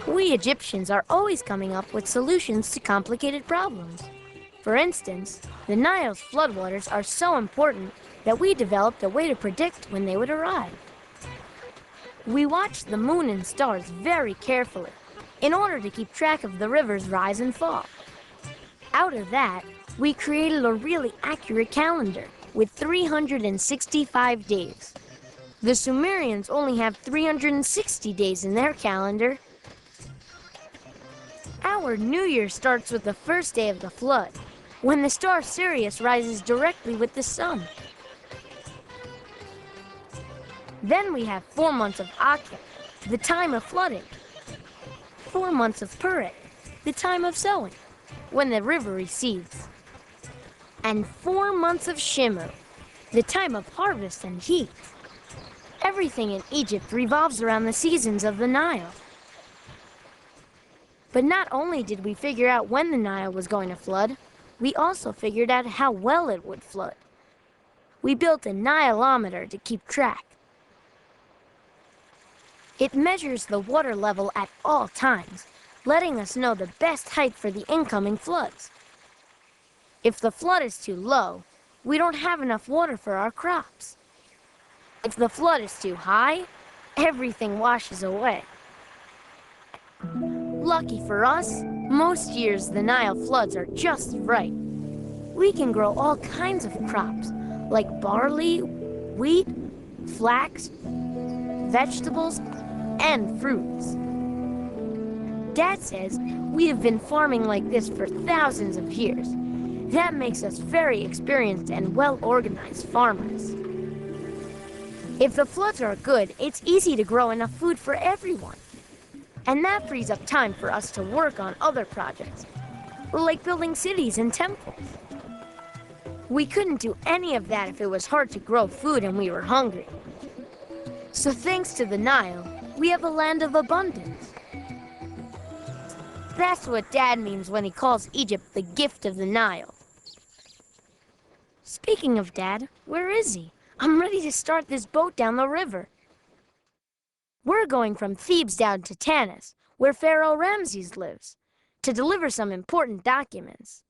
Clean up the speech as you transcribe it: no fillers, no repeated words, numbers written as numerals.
We Egyptians are always coming up with solutions to complicated problems. For instance, the Nile's floodwaters are so important that we developed a way to predict when they would arrive. We watch the moon and stars very carefully in order to keep track of the river's rise and fall. Out of that, we created a really accurate calendar with 365 days. The Sumerians only have 360 days in their calendar. Our New Year starts with the first day of the flood, when the star Sirius rises directly with the sun. Then we have 4 months of Akhir, the time of flooding. 4 months of Purim, the time of sowing, when the river recedes. And 4 months of Shimu, the time of harvest and heat. Everything in Egypt revolves around the seasons of the Nile. But not only did we figure out when the Nile was going to flood, we also figured out how well it would flood. We built a Nileometer to keep track. It measures the water level at all times, letting us know the best height for the incoming floods. If the flood is too low, we don't have enough water for our crops. If the flood is too high, everything washes away. Lucky for us, most years the Nile floods are just right. We can grow all kinds of crops, like barley, wheat, flax, vegetables, and fruits. Dad says we have been farming like this for thousands of years. That makes us very experienced and well-organized farmers. If the floods are good, it's easy to grow enough food for everyone. And that frees up time for us to work on other projects, like building cities and temples. We couldn't do any of that if it was hard to grow food and we were hungry. So thanks to the Nile, we have a land of abundance. That's what Dad means when he calls Egypt the gift of the Nile. Speaking of Dad, where is he? I'm ready to start this boat down the river. We're going from Thebes down to Tanis, where Pharaoh Ramses lives, to deliver some important documents.